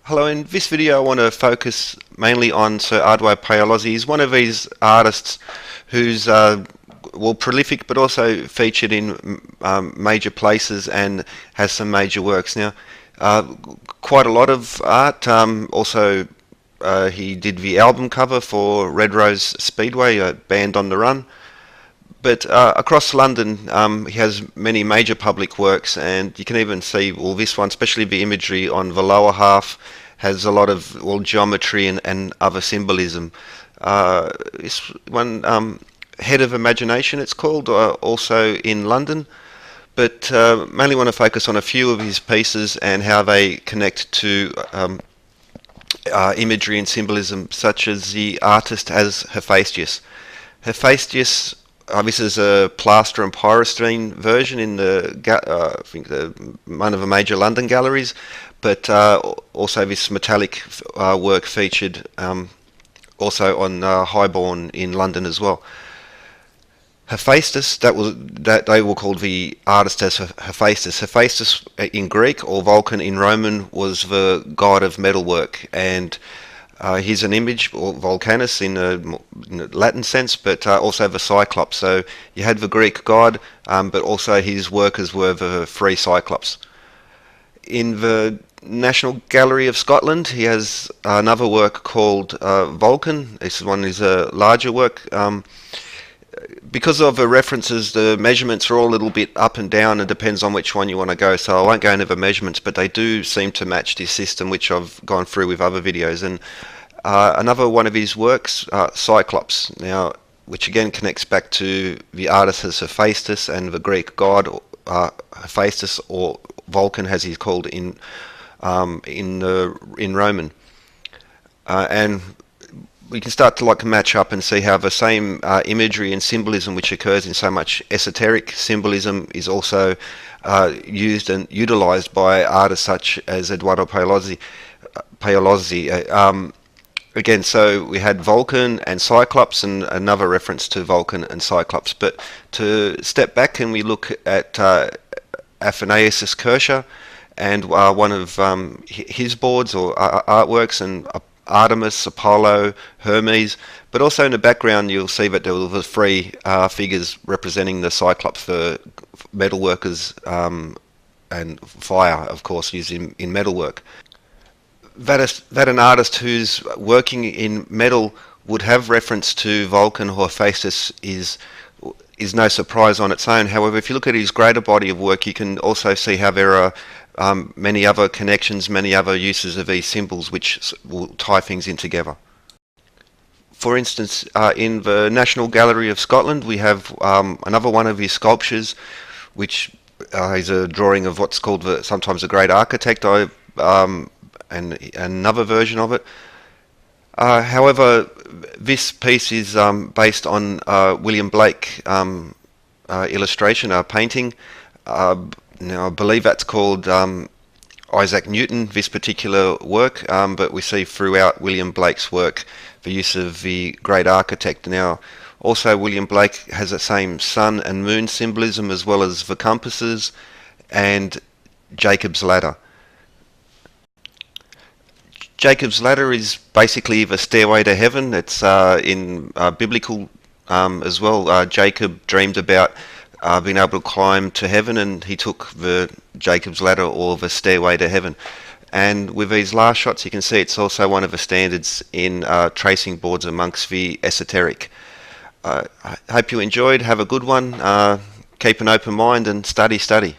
Hello, in this video I want to focus mainly on Sir Eduardo Paolozzi. He's one of these artists who's prolific but also featured in major places and has some major works. Now, quite a lot of art. Also, he did the album cover for Red Rose Speedway, a band on the run. But across London, he has many major public works, and you can even see, well, this one, especially the imagery on the lower half, has a lot of, well, geometry and other symbolism. This one, Head of Imagination, it's called, also in London. But mainly want to focus on a few of his pieces and how they connect to imagery and symbolism, such as the artist as Hephaestus. Hephaestus. This is a plaster and pyrostene version in I think one of the major London galleries, but also this metallic work featured also on Highbourne in London as well. Hephaestus, that they were called the artist as Hephaestus. Hephaestus in Greek, or Vulcan in Roman, was the god of metalwork, and he's an image, or Vulcanus in a Latin sense, but also the Cyclops. So you had the Greek god, but also his workers were the three Cyclops. In the National Gallery of Scotland, he has another work called Vulcan. This one is a larger work. Because of the references, the measurements are all a little bit up and down, and depends on which one you want to go. So I won't go into the measurements, but they do seem to match this system, which I've gone through with other videos. And another one of his works, Cyclops, now, which again connects back to the artist as Hephaestus and the Greek god Hephaestus, or Vulcan, as he's called in Roman, and we can start to match up and see how the same imagery and symbolism which occurs in so much esoteric symbolism is also used and utilized by artists such as Eduardo Paolozzi. Again, so we had Vulcan and Cyclops, and another reference to Vulcan and Cyclops. But to step back and we look at Athanasius Kircher and one of his boards or artworks, and Artemis, Apollo, Hermes, but also in the background you'll see that there were the three figures representing the Cyclops, the metalworkers, and fire, of course, used in metalwork. That an artist who's working in metal would have reference to Vulcan or Hephaestus is no surprise on its own. However, if you look at his greater body of work, you can also see how there are many other connections, many other uses of these symbols which will tie things in together. For instance, in the National Gallery of Scotland, we have another one of his sculptures, which is a drawing of what's called sometimes a great architect, and another version of it. However, this piece is based on William Blake illustration, painting. Now, I believe that's called Isaac Newton, this particular work, but we see throughout William Blake's work the use of the great architect. Now, also William Blake has the same sun and moon symbolism, as well as the compasses and Jacob's ladder. Jacob's ladder is basically the stairway to heaven. It's in biblical as well. Jacob dreamed about being able to climb to heaven, and he took the Jacob's ladder, or the stairway to heaven. And with these last shots, you can see it's also one of the standards in tracing boards amongst the esoteric. I hope you enjoyed. Have a good one. Keep an open mind and study.